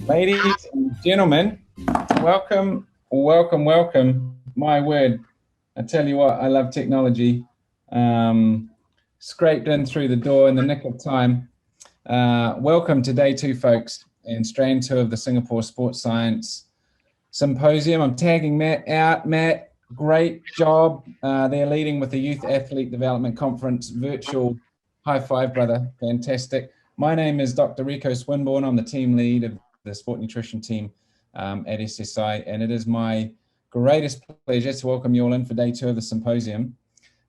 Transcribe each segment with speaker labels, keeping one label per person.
Speaker 1: Ladies and gentlemen, welcome. My word, I tell you what, I love technology. Um, Scraped in through the door in the nick of time. Welcome to day two, folks, and strand two of the Singapore Sports Science Symposium. I'm tagging Matt out. Matt, great job. They're leading with the Youth Athlete Development Conference virtual. High five, brother. Fantastic. My name is Dr. Rico Swinburne. I'm the team lead of the sport nutrition team at SSI, and it is my greatest pleasure to welcome you all in for day two of the symposium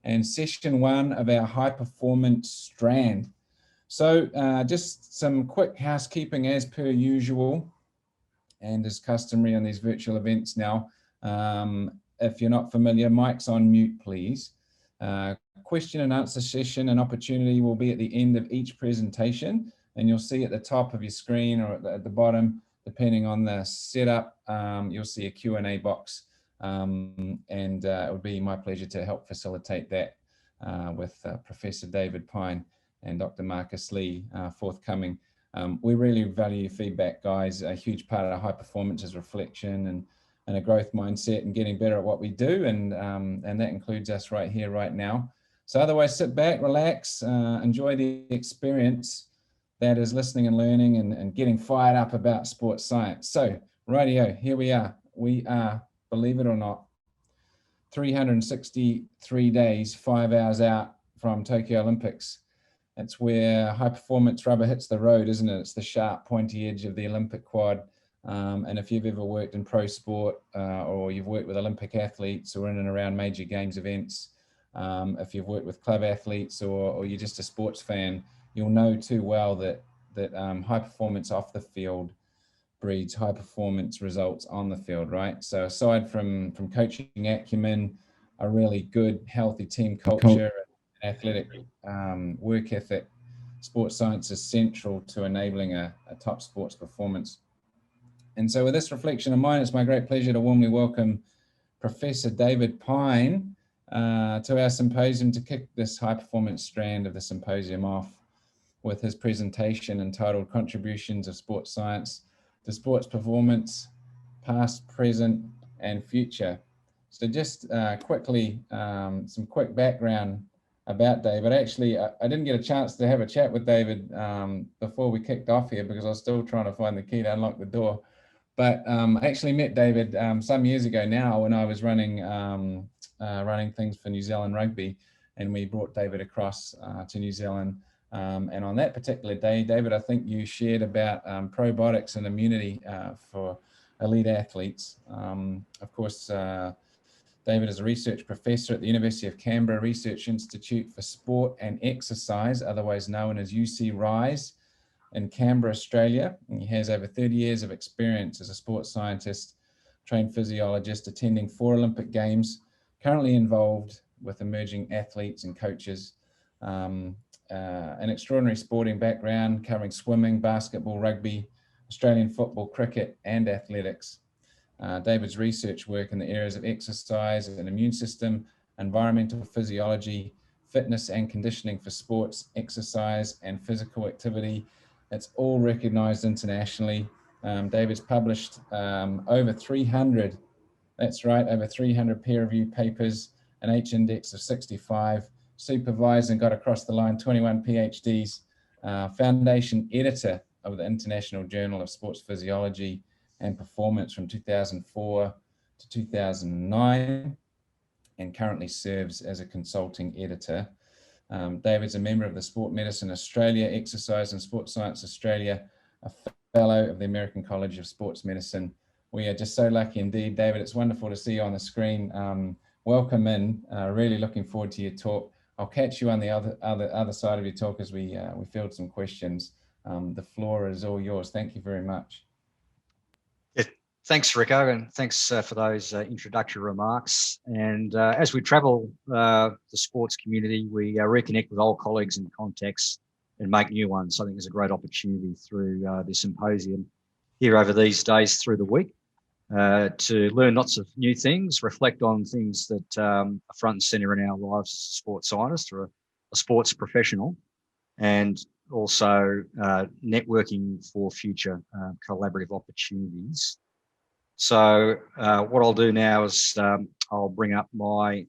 Speaker 1: and session one of our high performance strand. So just some quick housekeeping as per usual and as customary on these virtual events now. If you're not familiar, mic's on mute, please. Question and answer session and opportunity will be at the end of each presentation, and you'll see at the top of your screen or at the bottom, depending on the setup, you'll see a Q&A box, and it would be my pleasure to help facilitate that with Professor David Pyne and Dr. Marcus Lee forthcoming. We really value your feedback, guys. A huge part of our high performance is reflection and a growth mindset and getting better at what we do, and that includes us right here, right now. So otherwise, sit back, relax, enjoy the experience that is listening and learning and getting fired up about sports science. So, rightio, here we are. We are, believe it or not, 363 days, 5 hours out from Tokyo Olympics. It's where high performance rubber hits the road, isn't it? It's the sharp, pointy edge of the Olympic quad. And if you've ever worked in pro sport or you've worked with Olympic athletes or in and around major games events, if you've worked with club athletes or you're just a sports fan, you'll know too well that high performance off the field breeds high performance results on the field, right? So aside from coaching acumen, a really good, healthy team culture, athletic work ethic, sports science is central to enabling a top sports performance. And so with this reflection in mind, it's my great pleasure to warmly welcome Professor David Pyne to our symposium to kick this high performance strand of the symposium off with his presentation entitled Contributions of Sports Science to Sports Performance, Past, Present, and Future. So just quickly, some quick background about David. Actually, I didn't get a chance to have a chat with David before we kicked off here because I was still trying to find the key to unlock the door. But I actually met David some years ago now when I was running things for New Zealand Rugby, and we brought David across to New Zealand. And on that particular day, David, I think you shared about probiotics and immunity for elite athletes. Of course, David is a research professor at the University of Canberra Research Institute for Sport and Exercise, otherwise known as UCRISE, in Canberra, Australia. And he has over 30 years of experience as a sports scientist, trained physiologist, attending 4 Olympic Games, currently involved with emerging athletes and coaches. An extraordinary sporting background covering swimming, basketball, rugby, Australian football, cricket, and athletics. David's research work in the areas of exercise and immune system, environmental physiology, fitness and conditioning for sports, exercise, and physical activity. It's all recognized internationally. David's published over 300, that's right, over 300 peer-reviewed papers, an H-index of 65, supervised and got across the line 21 PhDs, foundation editor of the International Journal of Sports Physiology and Performance from 2004 to 2009, and currently serves as a consulting editor. David's a member of the Sport Medicine Australia, Exercise and Sports Science Australia, a fellow of the American College of Sports Medicine. We are just so lucky indeed, David. It's wonderful to see you on the screen. Welcome in. Really looking forward to your talk. I'll catch you on the other side of your talk as we field some questions. The floor is all yours. Thank you very much.
Speaker 2: Yeah, thanks, Rico, and thanks for those introductory remarks. And as we travel the sports community, we reconnect with old colleagues and contacts and make new ones. I think there's a great opportunity through this symposium here over these days through the week to learn lots of new things, reflect on things that are front and center in our lives as a sports scientist or a sports professional. and also networking for future collaborative opportunities. So what I'll do now is I'll bring up my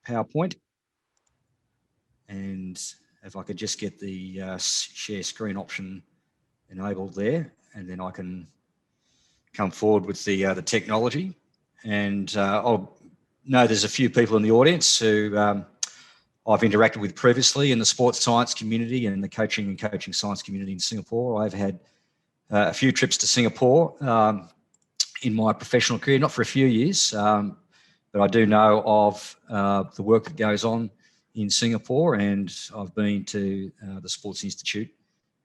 Speaker 2: PowerPoint, and if I could just get the share screen option enabled there, and then I can come forward with the technology. And I'll know there's a few people in the audience who I've interacted with previously in the sports science community and the coaching and coaching science community in Singapore. I've had a few trips to Singapore in my professional career, not for a few years, but I do know of the work that goes on in Singapore, and I've been to the Sports Institute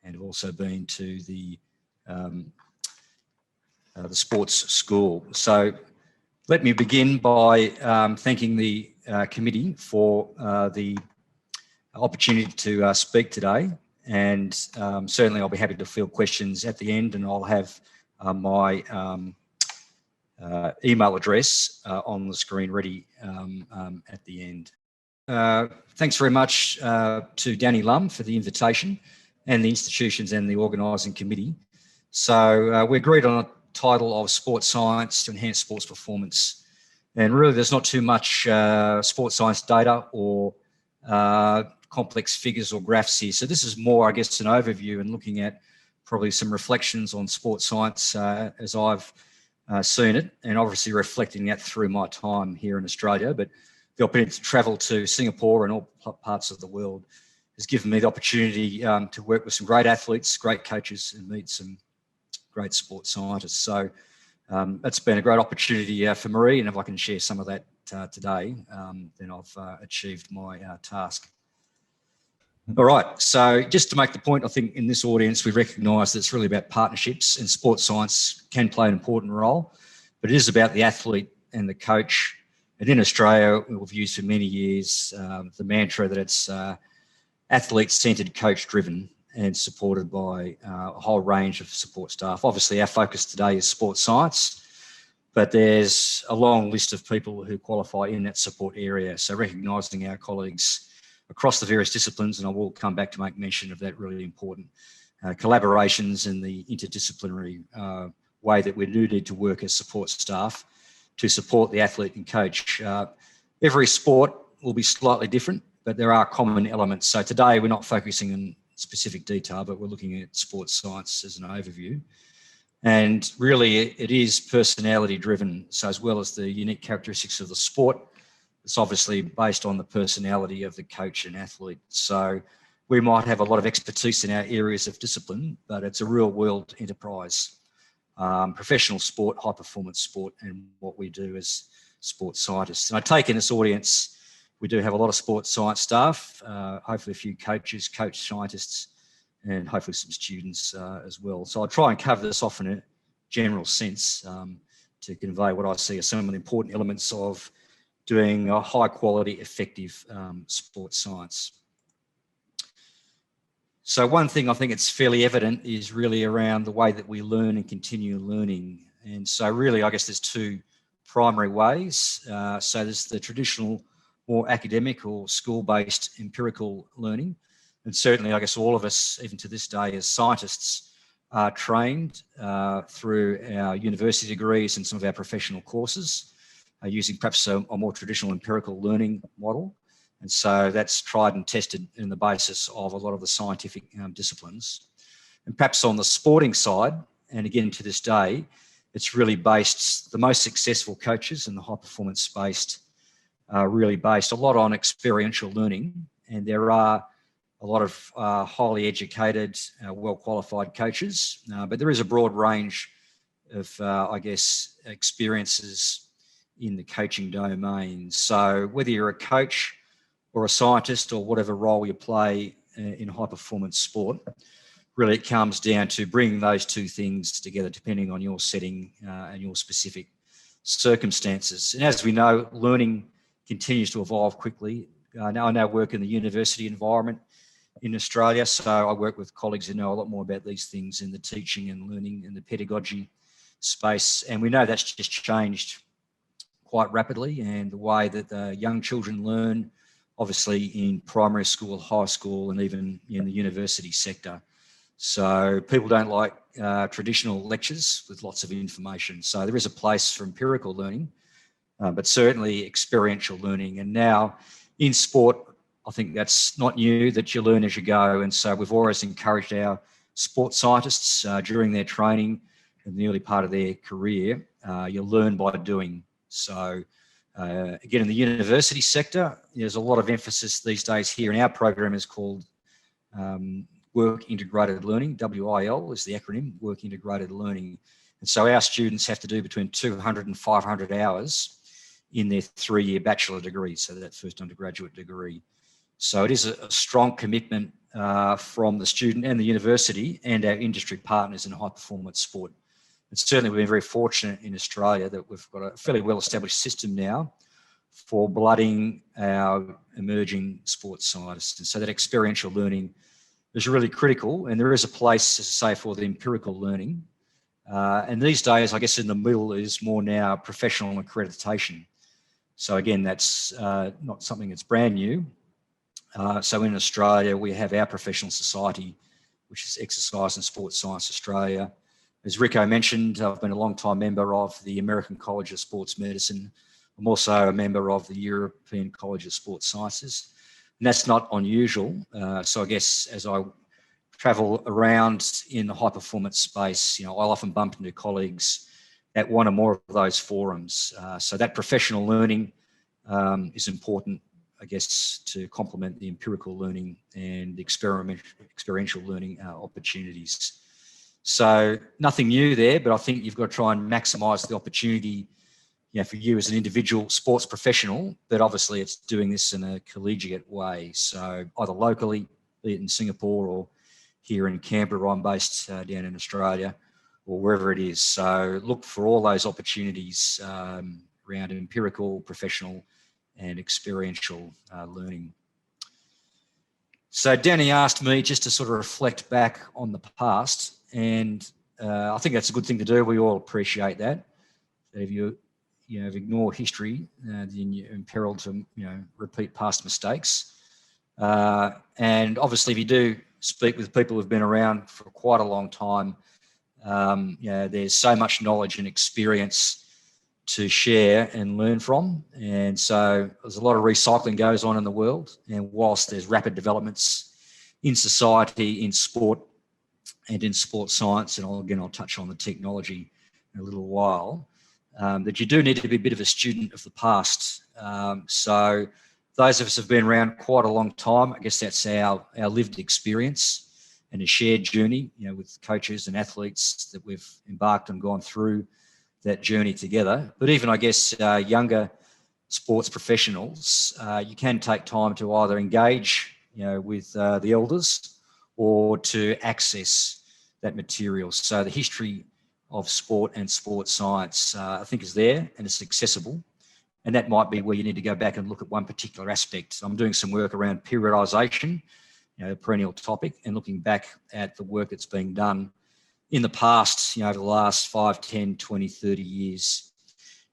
Speaker 2: and have also been to the sports school. So let me begin by thanking the committee for the opportunity to speak today, and certainly I'll be happy to field questions at the end, and I'll have my email address on the screen ready at the end. Thanks very much to Danny Lum for the invitation, and the institutions and the organising committee. So we agreed on a title of Sports Science to Enhance Sports Performance. And really there's not too much sports science data or complex figures or graphs here. So this is more, I guess, an overview and looking at probably some reflections on sports science as I've seen it, and obviously reflecting that through my time here in Australia. But the opportunity to travel to Singapore and all parts of the world has given me the opportunity to work with some great athletes, great coaches, and meet some great sports scientists. So that's been a great opportunity for Marie, and if I can share some of that today, then I've achieved my task. All right, so just to make the point, I think in this audience we recognise that it's really about partnerships, and sports science can play an important role, but it is about the athlete and the coach. And in Australia, we've used for many years the mantra that it's athlete-centred, coach-driven, and supported by a whole range of support staff. Obviously, our focus today is sports science, but there's a long list of people who qualify in that support area. So recognising our colleagues across the various disciplines, and I will come back to make mention of that really important collaborations and the interdisciplinary way that we do need to work as support staff to support the athlete and coach. Every sport will be slightly different, but there are common elements. So today we're not focusing on specific detail, but we're looking at sports science as an overview. And really it is personality driven. So as well as the unique characteristics of the sport, it's obviously based on the personality of the coach and athlete. So we might have a lot of expertise in our areas of discipline, but it's a real world enterprise. Professional sport, high performance sport, and what we do as sports scientists. And I take in this audience, we do have a lot of sports science staff, hopefully a few coaches, coach scientists, and hopefully some students as well. So I'll try and cover this off in a general sense to convey what I see as some of the important elements of doing a high quality, effective sports science. So one thing I think it's fairly evident is really around the way that we learn and continue learning. And so really, I guess there's two primary ways. So there's the traditional, more academic or school-based empirical learning. And certainly, I guess all of us, even to this day as scientists, are trained through our university degrees and some of our professional courses using perhaps a more traditional empirical learning model. And so that's tried and tested in the basis of a lot of the scientific disciplines. And perhaps on the sporting side, and again to this day, it's really based, the most successful coaches in the high performance based really based a lot on experiential learning. And there are a lot of highly educated, well-qualified coaches, but there is a broad range of, I guess, experiences in the coaching domain. So whether you're a coach or a scientist or whatever role you play in high performance sport, really it comes down to bringing those two things together depending on your setting and your specific circumstances. And as we know, learning continues to evolve quickly. I now work in the university environment in Australia, so I work with colleagues who know a lot more about these things in the teaching and learning and the pedagogy space. And we know that's just changed quite rapidly, and the way that the young children learn, obviously in primary school, high school, and even in the university sector. So people don't like traditional lectures with lots of information. So there is a place for empirical learning, but certainly experiential learning. And now in sport, I think that's not new, that you learn as you go. And so we've always encouraged our sports scientists during their training in the early part of their career, you learn by doing. So again, in the university sector, there's a lot of emphasis these days here, and our program is called Work Integrated Learning. WIL is the acronym, Work Integrated Learning. And so our students have to do between 200 and 500 hours in their 3-year bachelor degree, so that first undergraduate degree. So it is a strong commitment from the student and the university and our industry partners in high performance sport. And certainly we've been very fortunate in Australia that we've got a fairly well-established system now for blooding our emerging sports scientists. And so that experiential learning is really critical, and there is a place, as I say, for the empirical learning. And these days, I guess in the middle is more now professional accreditation. So again, that's not something that's brand new. So in Australia, we have our professional society, which is Exercise and Sports Science Australia. As Rico mentioned, I've been a long-time member of the American College of Sports Medicine. I'm also a member of the European College of Sports Sciences. And that's not unusual. So I guess as I travel around in the high performance space, I'll often bump into colleagues at one or more of those forums. So that professional learning is important, I guess, to complement the empirical learning and experiential learning opportunities. So nothing new there, but I think you've got to try and maximise the opportunity, for you as an individual sports professional, but obviously it's doing this in a collegiate way. So either locally, be it in Singapore or here in Canberra, I'm based down in Australia, or wherever it is. So look for all those opportunities around empirical, professional, and experiential learning. So Danny asked me just to sort of reflect back on the past, and I think that's a good thing to do. We all appreciate that. That if you ignore history, then you're imperiled to repeat past mistakes. And obviously, if you do speak with people who've been around for quite a long time, there's so much knowledge and experience to share and learn from. And so there's a lot of recycling goes on in the world. And whilst there's rapid developments in society, in sport, and in sports science, and I'll touch on the technology in a little while, that you do need to be a bit of a student of the past. So those of us have been around quite a long time. I guess that's our lived experience and a shared journey, with coaches and athletes that we've embarked and gone through that journey together. But even, I guess, younger sports professionals, you can take time to either engage, with the elders or to access that material. So the history of sport and sports science, I think, is there and it's accessible. And that might be where you need to go back and look at one particular aspect. I'm doing some work around periodisation, a perennial topic, and looking back at the work that's being done in the past, over the last 5, 10, 20, 30 years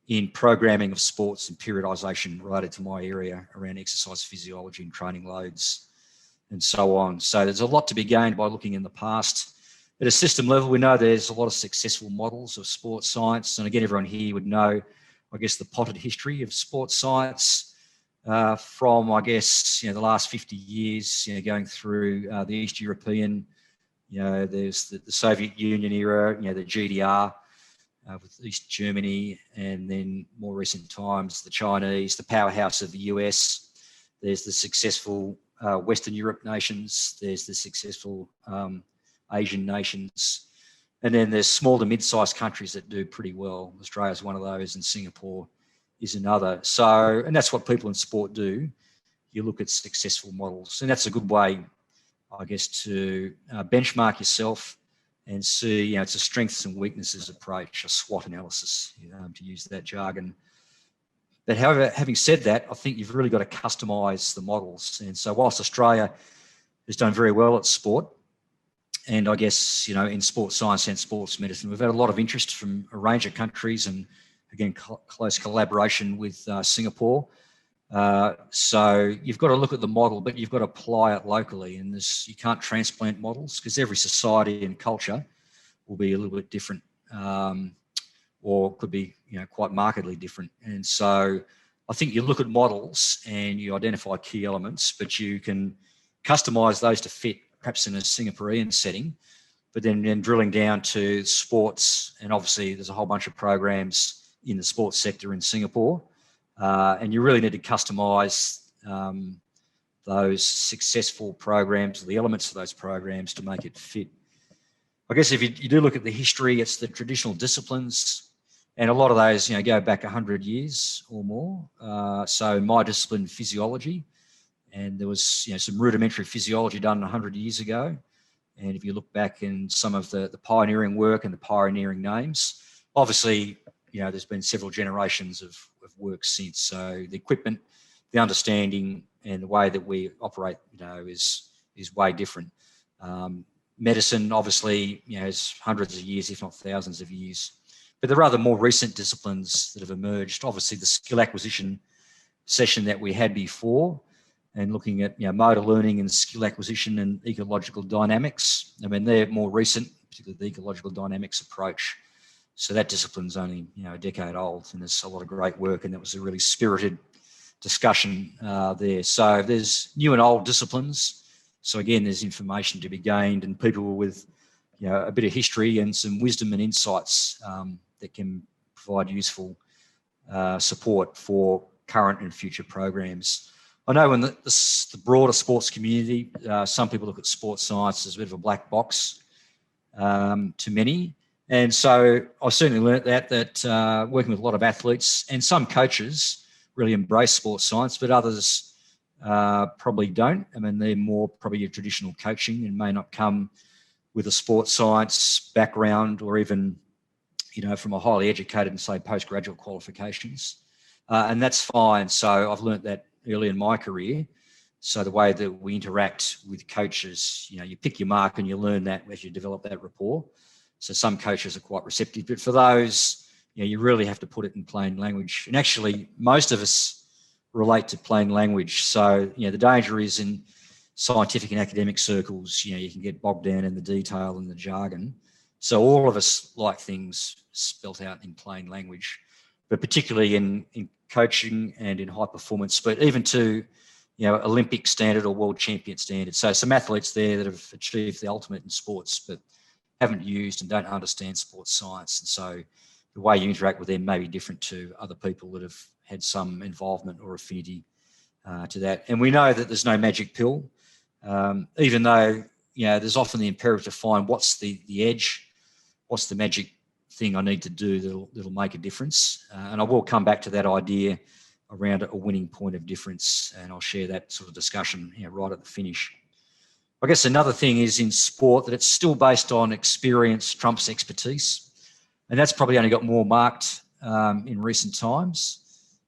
Speaker 2: in programming of sports and periodisation related to my area around exercise physiology and training loads and so on. So there's a lot to be gained by looking in the past. At a system level, we know there's a lot of successful models of sports science. And again, everyone here would know, I guess, the potted history of sports science from, I guess, the last 50 years, going through the East European, there's the Soviet Union era, the GDR with East Germany, and then more recent times, the Chinese, the powerhouse of the US. There's the successful Western Europe nations. There's the successful Asian nations. And then there's small to mid-sized countries that do pretty well. Australia's one of those, and Singapore is another. So, and that's what people in sport do. You look at successful models, and that's a good way, I guess, to benchmark yourself and see, it's a strengths and weaknesses approach, a SWOT analysis, to use that jargon. But however, having said that, I think you've really got to customise the models. And so whilst Australia has done very well at sport, and I guess, in sports science and sports medicine, we've had a lot of interest from a range of countries, and again, close collaboration with Singapore. So you've got to look at the model, but you've got to apply it locally. And you can't transplant models because every society and culture will be a little bit different, or could be, quite markedly different. And so I think you look at models and you identify key elements, but you can customize those to fit perhaps in a Singaporean setting, but then drilling down to sports. And obviously there's a whole bunch of programs in the sports sector in Singapore. And you really need to customize those successful programs, the elements of those programs to make it fit. I guess if you do look at the history, it's the traditional disciplines, and a lot of those, go back 100 years or more. So in my discipline, physiology, and there was, some rudimentary physiology done 100 years ago. And if you look back in some of the pioneering work and the pioneering names, obviously, there's been several generations of work since. So the equipment, the understanding, and the way that we operate, is way different. Medicine, obviously, has hundreds of years, if not thousands of years. But there are other more recent disciplines that have emerged. Obviously, the skill acquisition session that we had before, and looking at motor learning and skill acquisition and ecological dynamics. I mean, they're more recent, particularly the ecological dynamics approach. So that discipline's only a decade old, and there's a lot of great work, and that was a really spirited discussion there. So there's new and old disciplines. So again, there's information to be gained, and people with a bit of history and some wisdom and insights that can provide useful support for current and future programs. I know in the broader sports community, some people look at sports science as a bit of a black box to many. And so I certainly learnt that working with a lot of athletes and some coaches really embrace sports science, but others probably don't. I mean, they're more probably your traditional coaching and may not come with a sports science background, or even, from a highly educated and say postgraduate qualifications. And that's fine. So I've learnt that early in my career. So the way that we interact with coaches, you pick your mark and you learn that as you develop that rapport. So some coaches are quite receptive, but for those, you really have to put it in plain language. And actually, most of us relate to plain language. So, the danger is in scientific and academic circles, you can get bogged down in the detail and the jargon. So all of us like things spelt out in plain language, but particularly in coaching and in high performance, but even to, Olympic standard or world champion standard. So some athletes there that have achieved the ultimate in sports, but haven't used and don't understand sports science. And so the way you interact with them may be different to other people that have had some involvement or affinity to that. And we know that there's no magic pill, even though, there's often the imperative to find what's the edge, what's the magic thing I need to do that'll make a difference. And I will come back to that idea around a winning point of difference, and I'll share that sort of discussion right at the finish. I guess another thing is in sport that it's still based on experience trumps expertise, and that's probably only got more marked in recent times.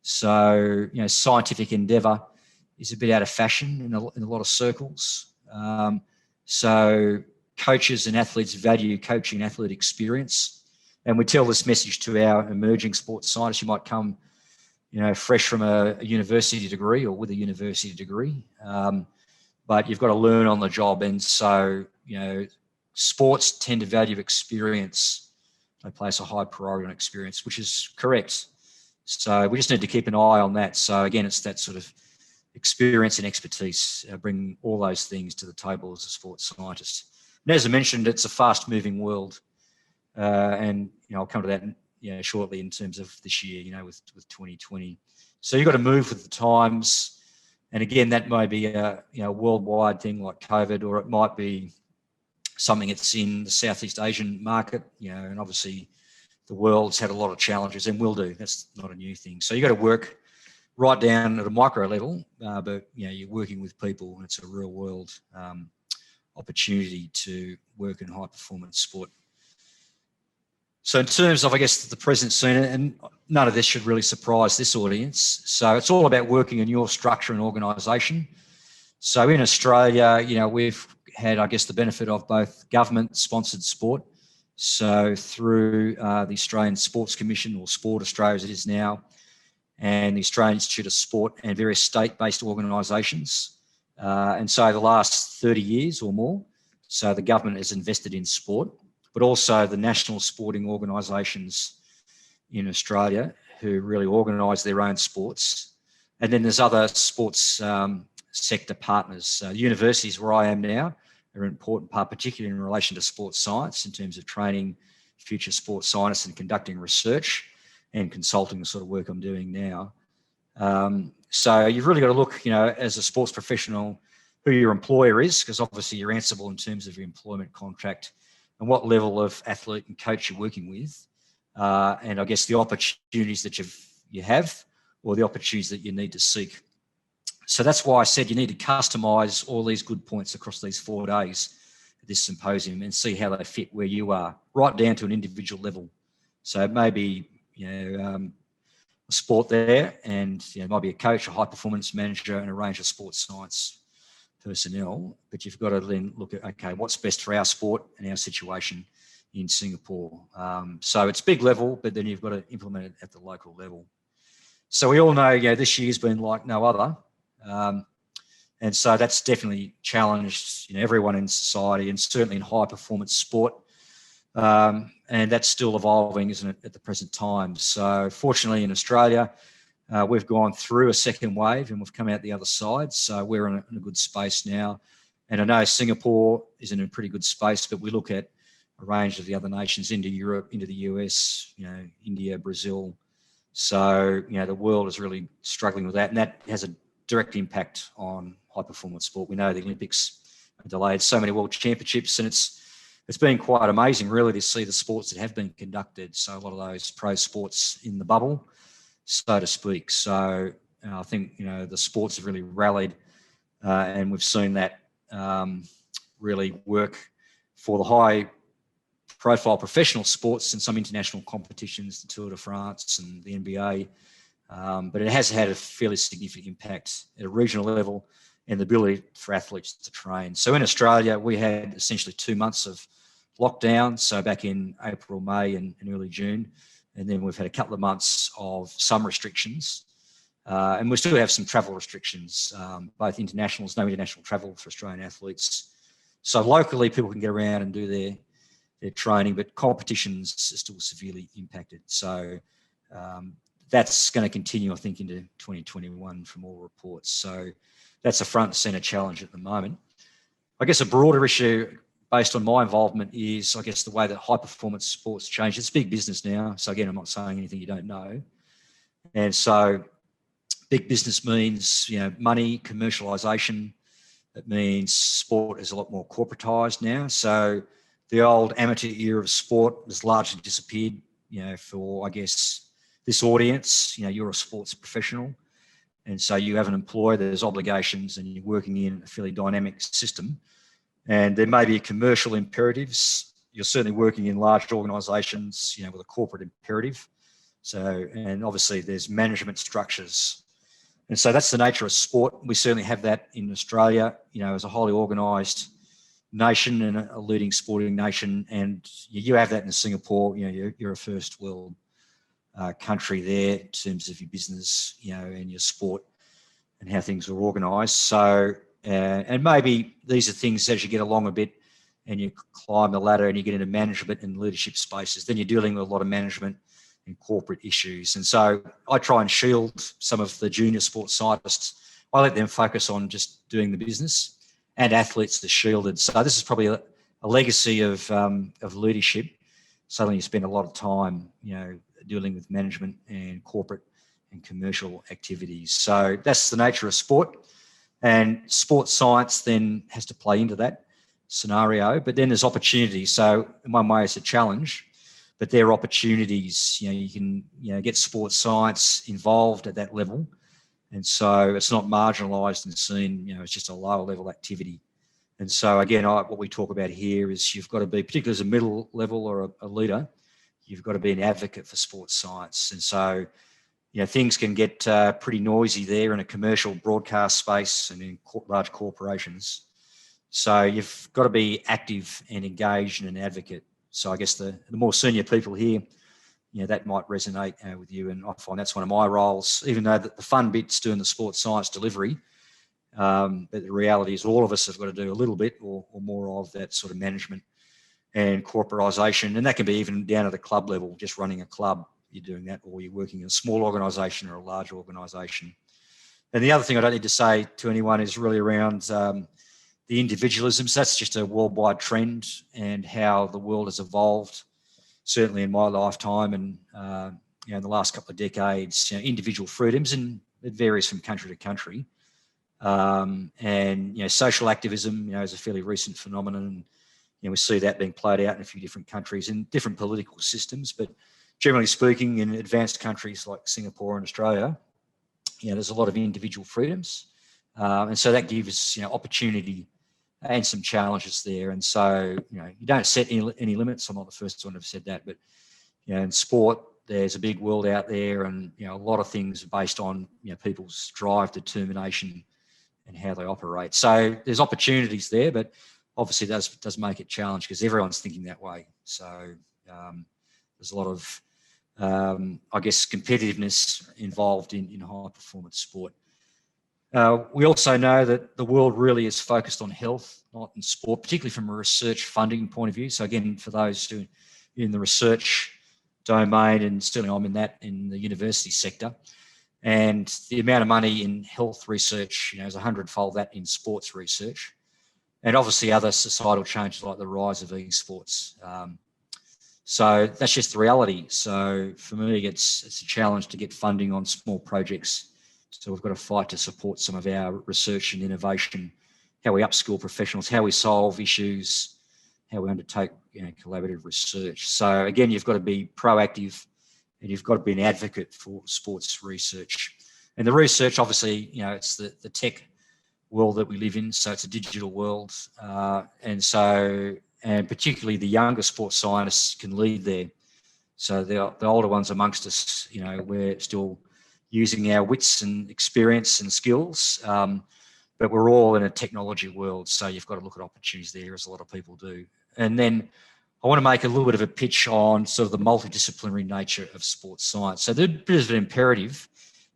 Speaker 2: So, scientific endeavour is a bit out of fashion in a lot of circles. So coaches and athletes value coaching and athlete experience. And we tell this message to our emerging sports scientists. You might come, fresh from a university degree or with a university degree, but you've got to learn on the job. And so, sports tend to value experience. They place a high priority on experience, which is correct. So we just need to keep an eye on that. So again, it's that sort of experience and expertise, bring all those things to the table as a sports scientist. And as I mentioned, it's a fast-moving world, and I'll come to that shortly in terms of this year, with 2020. So you've got to move with the times, and again, that may be a worldwide thing like COVID, or it might be something that's in the Southeast Asian market, and obviously the world's had a lot of challenges and will do. That's not a new thing. So you've got to work right down at a micro level, but you're working with people, and it's a real world opportunity to work in high performance sport. So in terms of, I guess, the present scene, and none of this should really surprise this audience. So it's all about working in your structure and organisation. So in Australia, we've had, I guess, the benefit of both government-sponsored sport. So through the Australian Sports Commission, or Sport Australia as it is now, and the Australian Institute of Sport and various state-based organisations. And so the last 30 years or more, so the government has invested in sport, but also the national sporting organisations in Australia who really organise their own sports. And then there's other sports sector partners. Universities, where I am now, are an important part, particularly in relation to sports science, in terms of training future sports scientists and conducting research and consulting, the sort of work I'm doing now. So you've really got to look, you know, as a sports professional, who your employer is, because obviously you're answerable in terms of your employment contract and what level of athlete and coach you're working with. And I guess the opportunities that you have or the opportunities that you need to seek. So that's why I said you need to customise all these good points across these 4 days at this symposium and see how they fit where you are, right down to an individual level. So it may be, you know, a sport there, and you know, it might be a coach, a high performance manager, and a range of sports science personnel. But you've got to then look at, okay, what's best for our sport and our situation in Singapore. So it's big level, but then you've got to implement it at the local level. So we all know, you know, this year's been like no other. And so that's definitely challenged, you know, everyone in society, and certainly in high performance sport. And that's still evolving, isn't it, at the present time? So fortunately in Australia, we've gone through a second wave and we've come out the other side. So we're in a good space now. And I know Singapore is in a pretty good space, but we look at a range of the other nations into Europe, into the US, you know, India, Brazil. So, you know, the world is really struggling with that. And that has a direct impact on high performance sport. We know the Olympics are delayed, so many world championships, and it's been quite amazing really to see the sports that have been conducted. So a lot of those pro sports in the bubble, so to speak. So I think, you know, the sports have really rallied, and we've seen that really work for the high profile professional sports and some international competitions, the Tour de France and the NBA. But it has had a fairly significant impact at a regional level and the ability for athletes to train. So in Australia, we had essentially 2 months of lockdown, so back in April, May and early June. And then we've had a couple of months of some restrictions. And we still have some travel restrictions, both internationals, no international travel for Australian athletes. So locally, people can get around and do their training, but competitions are still severely impacted. So that's going to continue, I think, into 2021 from all reports. So that's a front and centre challenge at the moment. I guess a broader issue based on my involvement is, I guess, the way that high performance sports change. It's big business now. So again, I'm not saying anything you don't know. And so big business means, you know, money, commercialisation. It means sport is a lot more corporatised now. So the old amateur era of sport has largely disappeared, you know, for, I guess, this audience. You know, you're a sports professional, and so you have an employer, there's obligations, and you're working in a fairly dynamic system. And there may be commercial imperatives. You're certainly working in large organisations, you know, with a corporate imperative. So, and obviously there's management structures. And so that's the nature of sport. We certainly have that in Australia, you know, as a highly organised nation and a leading sporting nation. And you have that in Singapore. You know, you're a first world country there in terms of your business, you know, and your sport and how things are organised. So, and maybe these are things as you get along a bit and you climb the ladder and you get into management and leadership spaces, then you're dealing with a lot of management and corporate issues. And so I try and shield some of the junior sports scientists. I let them focus on just doing the business, and athletes are shielded. So this is probably a legacy of leadership. Suddenly you spend a lot of time, you know, dealing with management and corporate and commercial activities. So that's the nature of sport, and sports science then has to play into that scenario. But then there's opportunities. So in one way it's a challenge, but there are opportunities. You know, you can, you know, get sports science involved at that level, and so it's not marginalised and seen, you know, it's just a lower level activity. And so again, what we talk about here is you've got to be, particularly as a middle level or a leader, you've got to be an advocate for sports science. And so, you know, things can get pretty noisy there in a commercial broadcast space and in large corporations. So you've got to be active and engaged and an advocate. So I guess the more senior people here, that might resonate with you. And I find that's one of my roles, even though the fun bit's doing the sports science delivery. But the reality is all of us have got to do a little bit or more of that sort of management and corporatisation. And that can be even down at the club level, just running a club, you're doing that, or you're working in a small organisation or a large organisation. And the other thing I don't need to say to anyone is really around the individualism. So that's just a worldwide trend and how the world has evolved, certainly in my lifetime and in the last couple of decades, individual freedoms, and it varies from country to country. And social activism, is a fairly recent phenomenon. We see that being played out in a few different countries in different political systems. But generally speaking, in advanced countries like Singapore and Australia, there's a lot of individual freedoms, and so that gives opportunity and some challenges there. And so you don't set any limits. I'm not the first one to have said that, but in sport, there's a big world out there, and a lot of things are based on people's drive, determination, and how they operate. So there's opportunities there, but obviously does make it challenging because everyone's thinking that way. So there's a lot of, competitiveness involved in high performance sport. We also know that the world really is focused on health, not in sport, particularly from a research funding point of view. So again, for those who are in the research domain, and certainly I'm in the university sector, and the amount of money in health research, is 100-fold that in sports research. And obviously other societal changes like the rise of esports. So that's just the reality. So for me, it's a challenge to get funding on small projects. So we've got to fight to support some of our research and innovation, how we upskill professionals, how we solve issues, how we undertake collaborative research. So again, you've got to be proactive and you've got to be an advocate for sports research. And the research, obviously, it's the tech world that we live in, so it's a digital world, and particularly the younger sports scientists can lead there. So the older ones amongst us, we're still using our wits and experience and skills, but we're all in a technology world, so you've got to look at opportunities there, as a lot of people do. And then I want to make a little bit of a pitch on sort of the multidisciplinary nature of sports science. So there's a bit of an imperative,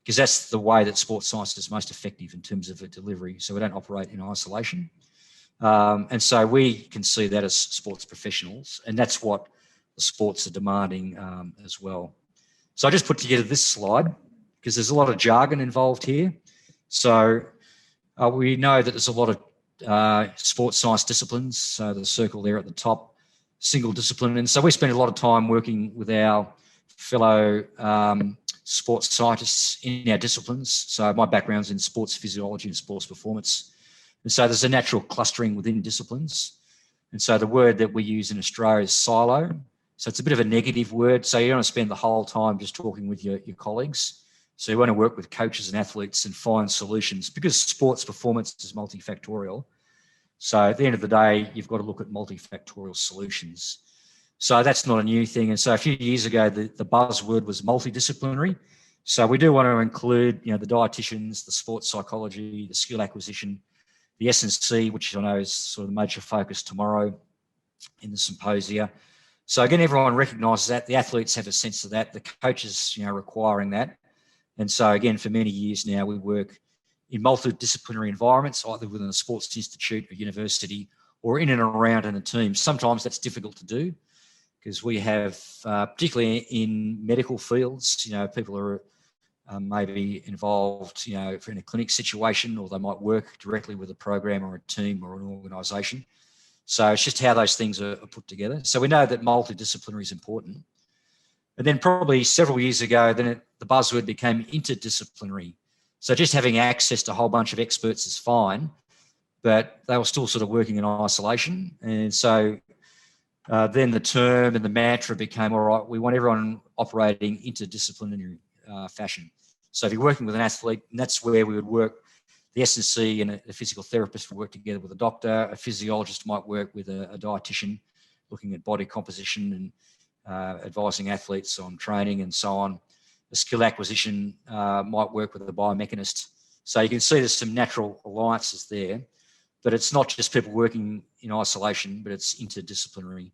Speaker 2: because that's the way that sports science is most effective in terms of a delivery. So we don't operate in isolation. And so we can see that as sports professionals, and that's what the sports are demanding as well. So I just put together this slide because there's a lot of jargon involved here. So we know that there's a lot of sports science disciplines. So the circle there at the top, single discipline. And so we spend a lot of time working with our fellow sports scientists in our disciplines. So my background's in sports physiology and sports performance. And so there's a natural clustering within disciplines. And so the word that we use in Australia is silo. So it's a bit of a negative word. So you don't want to spend the whole time just talking with your colleagues. So you want to work with coaches and athletes and find solutions, because sports performance is multifactorial. So at the end of the day, you've got to look at multifactorial solutions. So that's not a new thing. And so a few years ago, the buzzword was multidisciplinary. So we do want to include, the dietitians, the sports psychology, the skill acquisition, the S&C, which I know is sort of the major focus tomorrow in the symposia. So again, everyone recognises that. The athletes have a sense of that. The coaches, requiring that. And so again, for many years now, we work in multidisciplinary environments, either within a sports institute or university, or in and around in a team. Sometimes that's difficult to do, because we have, particularly in medical fields, people are maybe involved, in a clinic situation, or they might work directly with a program or a team or an organisation. So it's just how those things are put together. So we know that multidisciplinary is important. And then probably several years ago, then the buzzword became interdisciplinary. So just having access to a whole bunch of experts is fine, but they were still sort of working in isolation. And so then the term and the mantra became, all right, we want everyone operating interdisciplinary fashion. So if you're working with an athlete, and that's where we would work, the S&C and a physical therapist would work together with a doctor, a physiologist might work with a dietitian, looking at body composition and advising athletes on training and so on. A skill acquisition might work with a biomechanist. So you can see there's some natural alliances there, but it's not just people working in isolation, but it's interdisciplinary.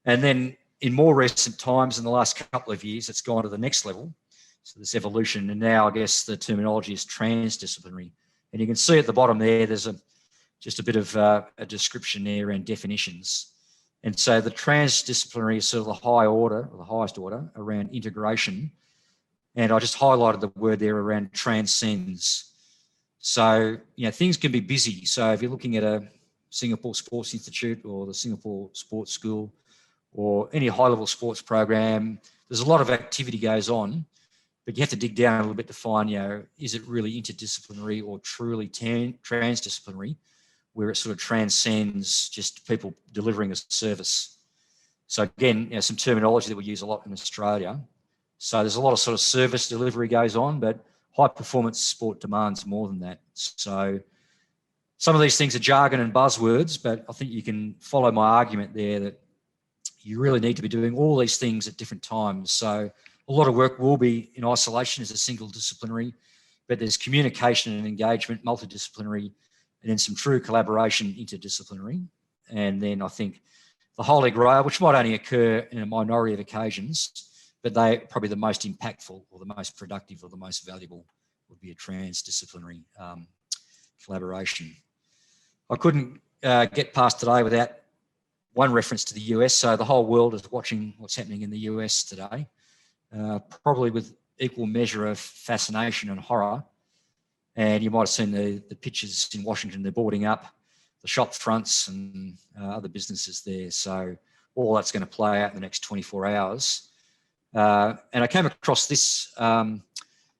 Speaker 2: And then in more recent times, in the last couple of years, it's gone to the next level. So this evolution, and now I guess the terminology is transdisciplinary. And you can see at the bottom there, there's just a bit of a description there around definitions. And so the transdisciplinary is sort of the high order, or the highest order, around integration. And I just highlighted the word there around transcends. So, things can be busy. So if you're looking at a Singapore Sports Institute or the Singapore Sports School or any high-level sports program, there's a lot of activity goes on, but you have to dig down a little bit to find, is it really interdisciplinary or truly transdisciplinary, where it sort of transcends just people delivering a service. So again, some terminology that we use a lot in Australia. So there's a lot of sort of service delivery goes on, but high performance sport demands more than that. So some of these things are jargon and buzzwords, but I think you can follow my argument there that you really need to be doing all these things at different times. So a lot of work will be in isolation as a single disciplinary, but there's communication and engagement, multidisciplinary, and then some true collaboration, interdisciplinary. And then I think the holy grail, which might only occur in a minority of occasions, but they're probably the most impactful or the most productive or the most valuable, would be a transdisciplinary collaboration. I couldn't get past today without one reference to the US. So the whole world is watching what's happening in the US today, probably with equal measure of fascination and horror. And you might have seen the pictures in Washington, they're boarding up the shop fronts and other businesses there. So all that's going to play out in the next 24 hours. And I came across this,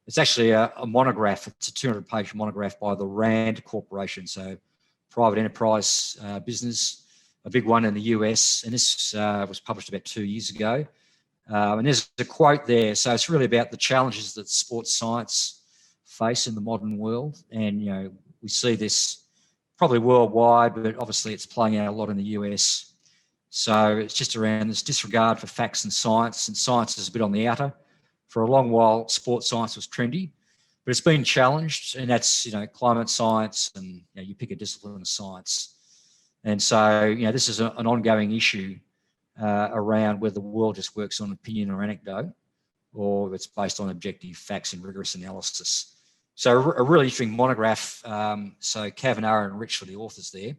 Speaker 2: it's actually a monograph, it's a 200-page monograph by the RAND Corporation, so private enterprise business, a big one in the US, and this was published about 2 years ago. And there's a quote there, so it's really about the challenges that sports science face in the modern world, and we see this probably worldwide, but obviously it's playing out a lot in the US. So it's just around this disregard for facts and science is a bit on the outer. For a long while, sports science was trendy, but it's been challenged, and that's, climate science, and you pick a discipline of science. And so, this is an ongoing issue around whether the world just works on opinion or anecdote, or it's based on objective facts and rigorous analysis. So a really interesting monograph. So Kavanagh and Rich were the authors there.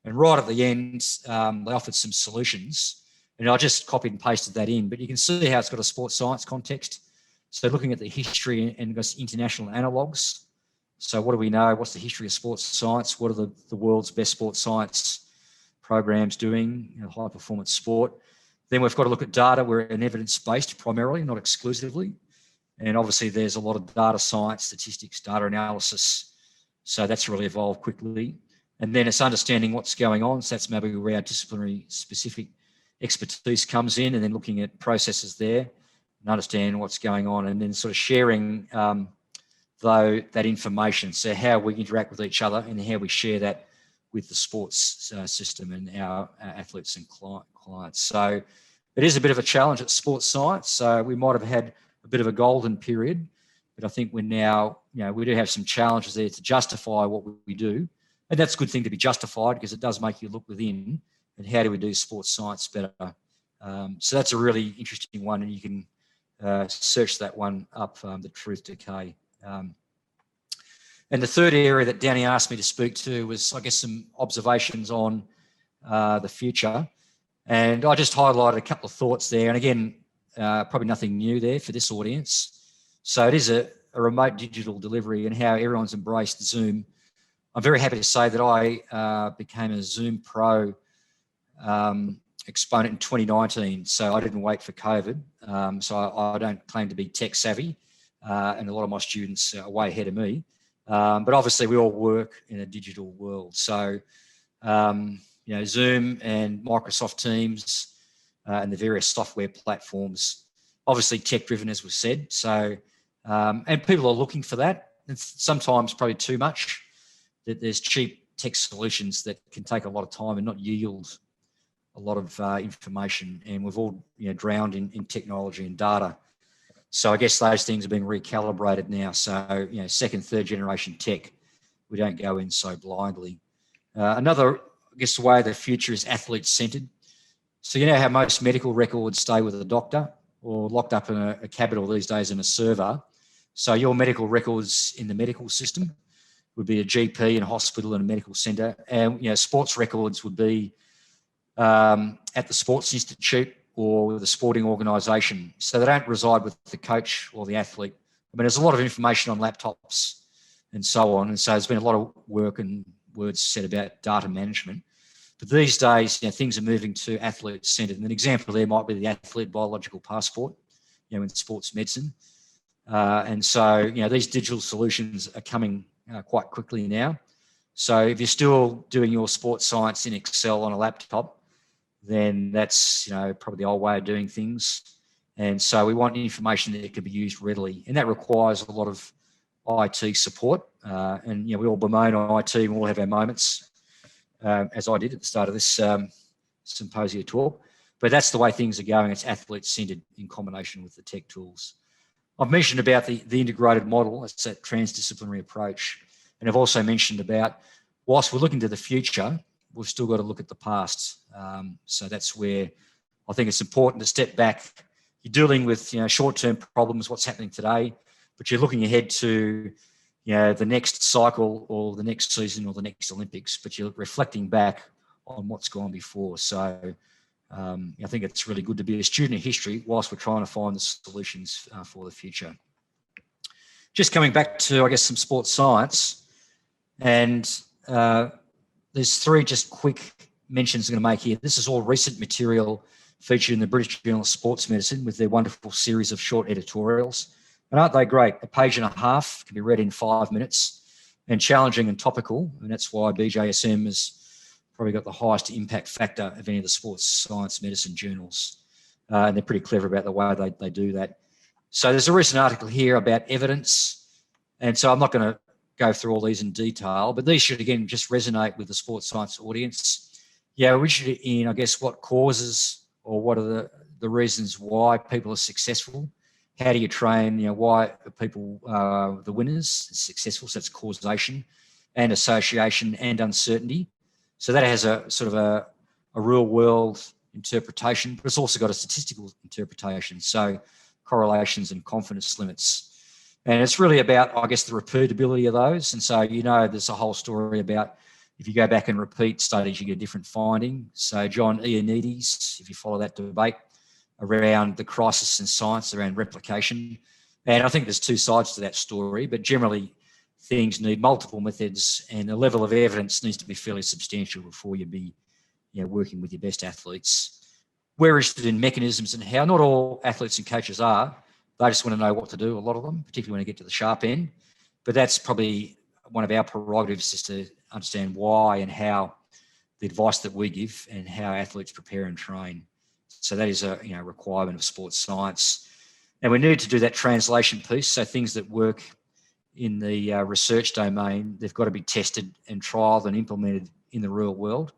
Speaker 2: And right at the end, they offered some solutions, and I just copied and pasted that in, but you can see how it's got a sports science context. So looking at the history and international analogues. So what do we know? What's the history of sports science? What are the world's best sports science programs doing, high performance sport? Then we've got to look at data. We're an evidence-based primarily, not exclusively. And obviously there's a lot of data science, statistics, data analysis. So that's really evolved quickly. And then it's understanding what's going on. So that's maybe where our disciplinary specific expertise comes in, and then looking at processes there and understanding what's going on, and then sort of sharing that information. So how we interact with each other and how we share that with the sports system and our athletes and clients. So it is a bit of a challenge at sports science. So we might have had a bit of a golden period, but I think we're now, we do have some challenges there to justify what we do. And that's a good thing to be justified, because it does make you look within and how do we do sports science better. So that's a really interesting one, and you can search that one up, the Truth Decay. And the third area that Danny asked me to speak to was, I guess, some observations on the future. And I just highlighted a couple of thoughts there. And again, probably nothing new there for this audience. So it is a remote digital delivery, and how everyone's embraced Zoom. I'm very happy to say that I became a Zoom Pro exponent in 2019. So I didn't wait for COVID. So I don't claim to be tech savvy, and a lot of my students are way ahead of me. But obviously we all work in a digital world. So, Zoom and Microsoft Teams and the various software platforms, obviously tech driven, as we've said. So, and people are looking for that. It's sometimes probably too much, that there's cheap tech solutions that can take a lot of time and not yield a lot of information. And we've all drowned in technology and data. So I guess those things are being recalibrated now. So, second, third generation tech, we don't go in so blindly. Another, I guess, the way of the future is athlete centered. So you know how most medical records stay with a doctor or locked up in a cabinet, or these days in a server. So your medical records in the medical system would be a GP in a hospital and a medical centre. And, sports records would be at the Sports Institute or with a sporting organisation. So they don't reside with the coach or the athlete. I mean, there's a lot of information on laptops and so on. And so there's been a lot of work and words said about data management. But these days, things are moving to athlete-centred. And an example there might be the athlete biological passport, in sports medicine. And so, these digital solutions are coming quite quickly now. So if you're still doing your sports science in Excel on a laptop, then that's, probably the old way of doing things. And so we want information that can be used readily. And that requires a lot of IT support. And, we all bemoan IT and we all have our moments. As I did at the start of this symposium talk. But that's the way things are going. It's athlete-centred in combination with the tech tools. I've mentioned about the integrated model. It's that transdisciplinary approach. And I've also mentioned about, whilst we're looking to the future, we've still got to look at the past. So that's where I think it's important to step back. You're dealing with short-term problems, what's happening today, but you're looking ahead to the next cycle or the next season or the next Olympics, but you're reflecting back on what's gone before. So I think it's really good to be a student of history whilst we're trying to find the solutions for the future. Just coming back to, I guess, some sports science, and there's three just quick mentions I'm going to make here. This is all recent material featured in the British Journal of Sports Medicine with their wonderful series of short editorials. And aren't they great? A page and a half can be read in 5 minutes, and challenging and topical. And that's why BJSM has probably got the highest impact factor of any of the sports science medicine journals. And they're pretty clever about the way they do that. So there's a recent article here about evidence. And so I'm not going to go through all these in detail, but these should, again, just resonate with the sports science audience. We're interested in, I guess, what causes or what are the reasons why people are successful. How do you train? Why are people the winners successful? So that's causation and association and uncertainty. So that has a sort of a real world interpretation, but it's also got a statistical interpretation. So correlations and confidence limits. And it's really about, I guess, the repeatability of those. And so, there's a whole story about if you go back and repeat studies, you get a different finding. So John Ioannidis, if you follow that debate, around the crisis in science, around replication. And I think there's two sides to that story, but generally things need multiple methods and the level of evidence needs to be fairly substantial before you be working with your best athletes. We're interested in mechanisms and how. Not all athletes and coaches are. They just want to know what to do, a lot of them, particularly when they get to the sharp end. But that's probably one of our prerogatives, is to understand why and how the advice that we give and how athletes prepare and train. So that is a requirement of sports science. And we need to do that translation piece. So things that work in the research domain, they've got to be tested and trialled and implemented in the real world.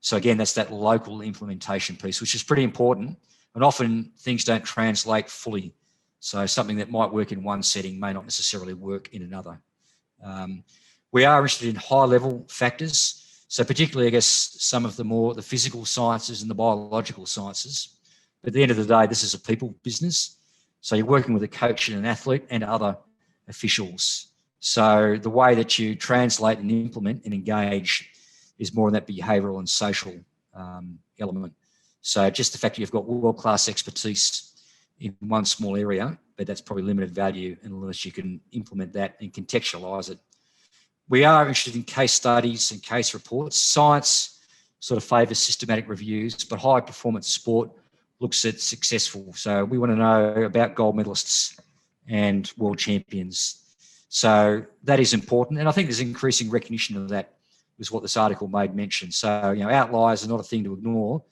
Speaker 2: So again, that's that local implementation piece, which is pretty important. And often things don't translate fully. So something that might work in one setting may not necessarily work in another. We are interested in high-level factors. So particularly, I guess, some of the physical sciences and the biological sciences. But at the end of the day, this is a people business. So you're working with a coach and an athlete and other officials. So the way that you translate and implement and engage is more in that behavioural and social element. So just the fact that you've got world-class expertise in one small area, but that's probably limited value unless you can implement that and contextualise it. We are interested in case studies and case reports. Science sort of favours systematic reviews, but high performance sport looks at successful. So we want to know about gold medalists and world champions. So that is important. And I think there's increasing recognition of that, was what this article made mention. So, outliers are not a thing to ignore.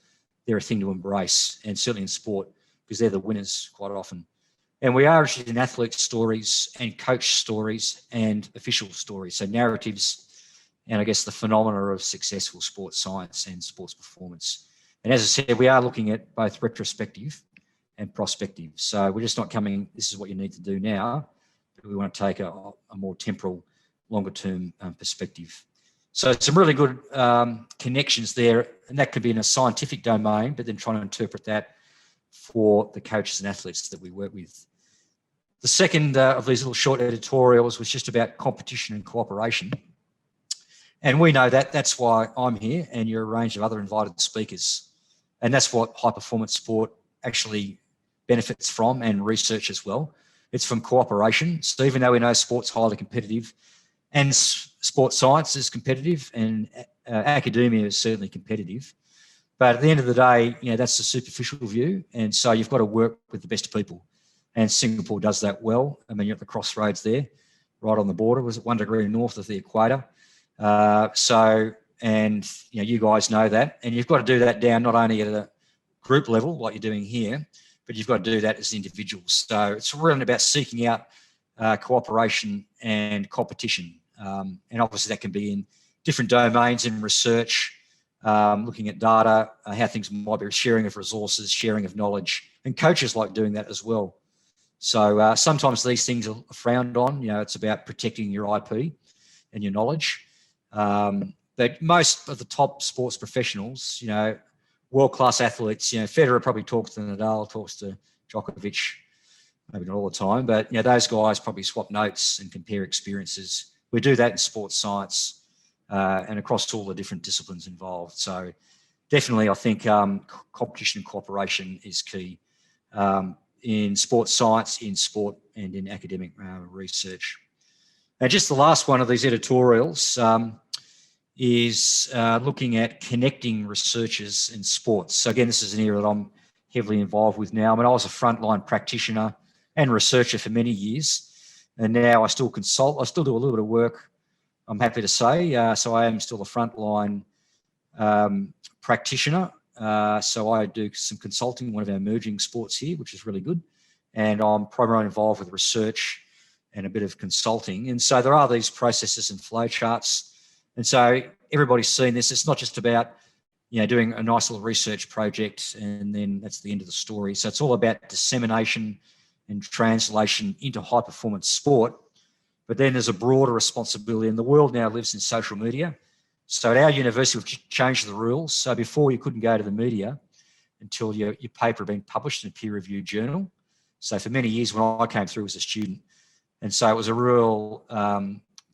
Speaker 2: They're a thing to embrace, and certainly in sport, because they're the winners quite often. And we are interested in athlete stories and coach stories and official stories. So narratives and I guess the phenomena of successful sports science and sports performance. And as I said, we are looking at both retrospective and prospective. So we're just not coming, this is what you need to do now, but we want to take a more temporal, longer term perspective. So some really good connections there, and that could be in a scientific domain, but then trying to interpret that for the coaches and athletes that we work with. The second of these little short editorials was just about competition and cooperation. And we know that that's why I'm here, and you're a range of other invited speakers. And that's what high performance sport actually benefits from, and research as well. It's from cooperation. So even though we know sport's highly competitive, and sports science is competitive, and academia is certainly competitive, but at the end of the day, that's the superficial view. And so you've got to work with the best people. And Singapore does that well. I mean, you're at the crossroads there, right on the border. Was it 1 degree north of the equator? You guys know that. And you've got to do that down not only at a group level, like you're doing here, but you've got to do that as individuals. So it's really about seeking out cooperation and competition. And obviously that can be in different domains in research, looking at data, how things might be, sharing of resources, sharing of knowledge, and coaches like doing that as well. So sometimes these things are frowned on. It's about protecting your IP and your knowledge. But most of the top sports professionals, world-class athletes, Federer probably talks to Nadal, talks to Djokovic, maybe not all the time, but those guys probably swap notes and compare experiences. We do that in sports science and across all the different disciplines involved. So definitely, I think competition and cooperation is key in sports science, in sport, and in academic research. And just the last one of these editorials is looking at connecting researchers in sports. So again, this is an area that I'm heavily involved with now. I mean, I was a frontline practitioner and researcher for many years, and now I still consult. I still do a little bit of work, I'm happy to say. So I am still a frontline practitioner. So I do some consulting in one of our emerging sports here, which is really good. And I'm primarily involved with research and a bit of consulting. And so there are these processes and flow charts. And so everybody's seen this. It's not just about, doing a nice little research project and then that's the end of the story. So it's all about dissemination and translation into high performance sport. But then there's a broader responsibility, and the world now lives in social media. So at our university, we've changed the rules. So before you couldn't go to the media until your paper had been published in a peer-reviewed journal. So for many years when I came through as a student, and so it was a real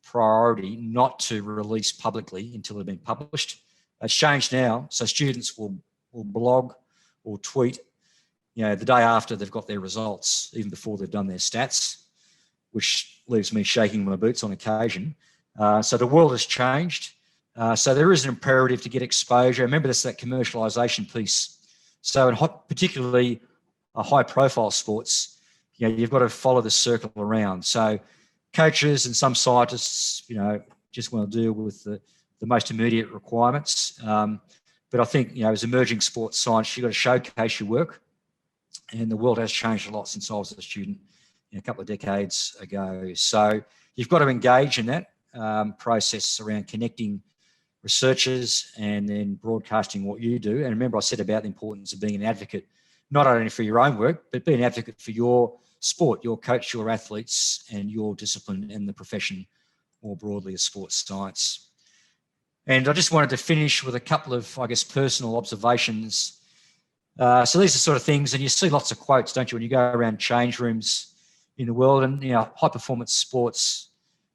Speaker 2: priority not to release publicly until it had been published. It's changed now. So students will blog or tweet, the day after they've got their results, even before they've done their stats, which leaves me shaking my boots on occasion. So the world has changed. So there is an imperative to get exposure. Remember, that's that commercialisation piece. So in particularly high-profile sports, you've got to follow the circle around. So coaches and some scientists, just want to deal with the most immediate requirements. But I think, as emerging sports science, you've got to showcase your work. And the world has changed a lot since I was a student a couple of decades ago. So you've got to engage in that process around connecting researchers and then broadcasting what you do. And remember, I said about the importance of being an advocate, not only for your own work, but being an advocate for your sport, your coach, your athletes, and your discipline and the profession more broadly as sports science. And I just wanted to finish with a couple of, personal observations. So these are sort of things, and you see lots of quotes, don't you, when you go around change rooms in the world, and high performance sports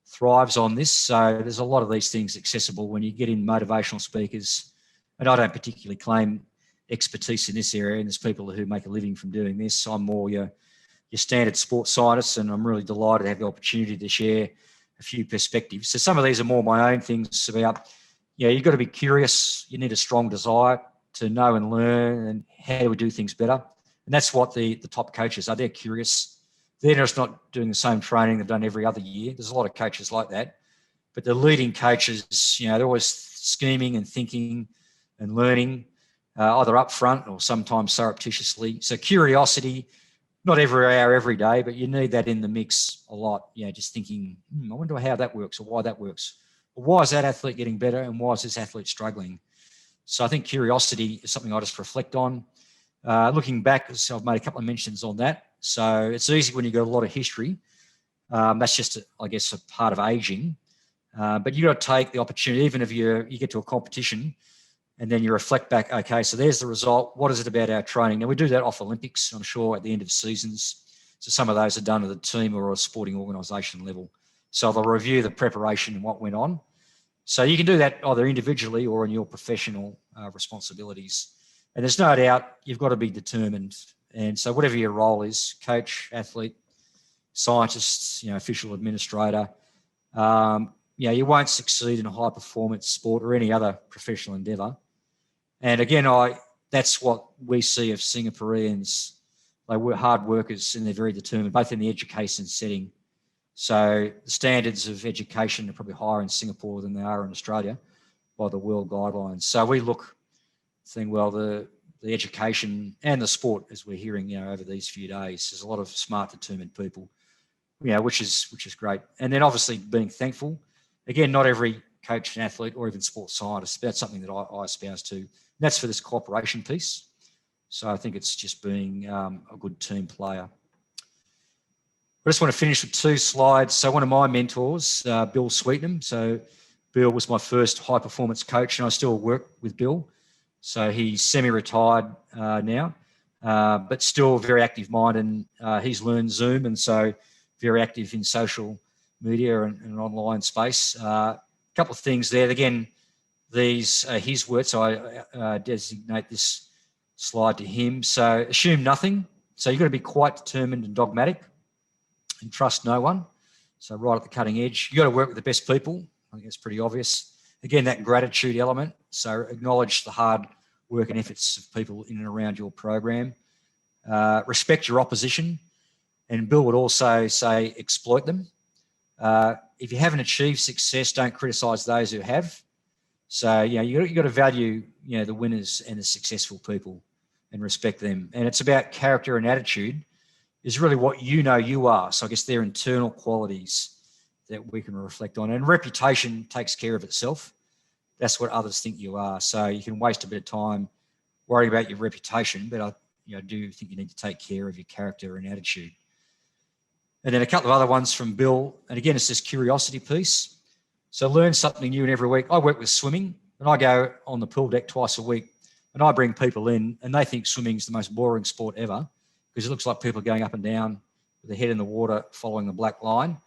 Speaker 2: thrives on this. So there's a lot of these things accessible when you get in motivational speakers. And I don't particularly claim expertise in this area, and there's people who make a living from doing this. I'm more your standard sports scientist, and I'm really delighted to have the opportunity to share a few perspectives. So some of these are more my own things about, you've got to be curious. You need a strong desire to know and learn and how do we do things better. And that's what the top coaches are. They're curious. They're just not doing the same training they've done every other year. There's a lot of coaches like that. But the leading coaches, they're always scheming and thinking and learning, either up front or sometimes surreptitiously. So curiosity, not every hour, every day, but you need that in the mix a lot. Just thinking, I wonder how that works or why that works. Or why is that athlete getting better and why is this athlete struggling? So I think curiosity is something I just reflect on. Looking back, so I've made a couple of mentions on that. So it's easy when you've got a lot of history. That's just, a part of aging. But you got to take the opportunity, even if you get to a competition, and then you reflect back, okay, so there's the result. What is it about our training? Now, we do that off Olympics, I'm sure, at the end of seasons. So some of those are done at a team or a sporting organisation level. So they'll review the preparation and what went on. So you can do that either individually or in your professional responsibilities. And there's no doubt you've got to be determined. And so whatever your role is, coach, athlete, scientist, official administrator, you won't succeed in a high performance sport or any other professional endeavour. And again, that's what we see of Singaporeans. They were hard workers and they're very determined, both in the education setting. So the standards of education are probably higher in Singapore than they are in Australia by the world guidelines. So we think, well, the education and the sport, as we're hearing, over these few days, there's a lot of smart, determined people, which is great. And then obviously being thankful. Again, not every coach and athlete or even sports scientist, that's something that I espouse to. And that's for this cooperation piece. So I think it's just being a good team player. I just want to finish with 2 slides. So one of my mentors, Bill Sweetnam. So Bill was my first high performance coach and I still work with Bill. So he's semi-retired now, but still very active mind, and he's learned Zoom, and so very active in social media and online space. A couple of things there. Again, these are his words, so I designate this slide to him. So assume nothing. So you've got to be quite determined and dogmatic and trust no one. So right at the cutting edge. You've got to work with the best people. I think that's pretty obvious. Again, that gratitude element. So acknowledge the hard work and efforts of people in and around your program. Respect your opposition. And Bill would also say exploit them. If you haven't achieved success, don't criticise those who have. So, you've got to value, the winners and the successful people and respect them. And it's about character and attitude is really what you are. So I guess they're internal qualities that we can reflect on. And reputation takes care of itself. That's what others think you are. So you can waste a bit of time worrying about your reputation, but I do think you need to take care of your character and attitude. And then a couple of other ones from Bill. And again, it's this curiosity piece. So learn something new every week. I work with swimming and I go on the pool deck twice a week and I bring people in and they think swimming is the most boring sport ever because it looks like people are going up and down with their head in the water following the black line.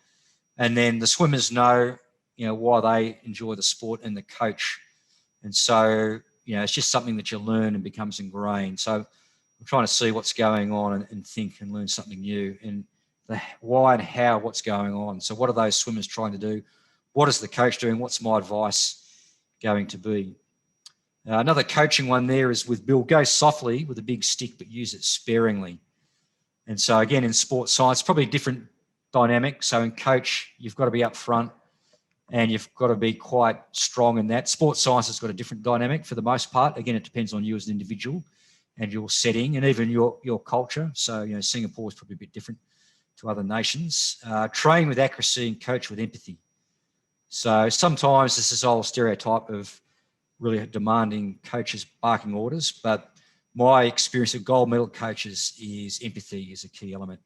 Speaker 2: And then the swimmers know, why they enjoy the sport and the coach. And so, it's just something that you learn and becomes ingrained. So I'm trying to see what's going on and think and learn something new and the why and how, what's going on. So what are those swimmers trying to do? What is the coach doing? What's my advice going to be? Another coaching one there is with Bill, go softly with a big stick, but use it sparingly. And so again, in sports science, probably a different dynamic. So in coach, you've got to be up front and you've got to be quite strong in that. Sports science has got a different dynamic for the most part. Again, it depends on you as an individual and your setting and even your culture. So, Singapore is probably a bit different to other nations. Train with accuracy and coach with empathy. So sometimes there's this old stereotype of really demanding coaches barking orders, but my experience of gold medal coaches is empathy is a key element.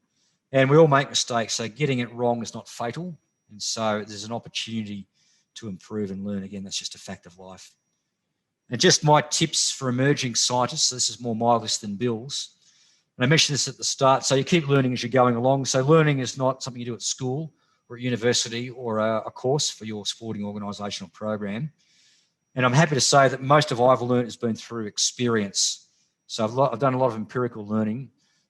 Speaker 2: And we all make mistakes, so getting it wrong is not fatal. And so there's an opportunity to improve and learn. Again, that's just a fact of life. And just my tips for emerging scientists, so this is more my list than Bill's. And I mentioned this at the start, so you keep learning as you're going along. So learning is not something you do at school or at university or a course for your sporting organisational program. And I'm happy to say that most of what I've learned has been through experience. So I've done a lot of empirical learning,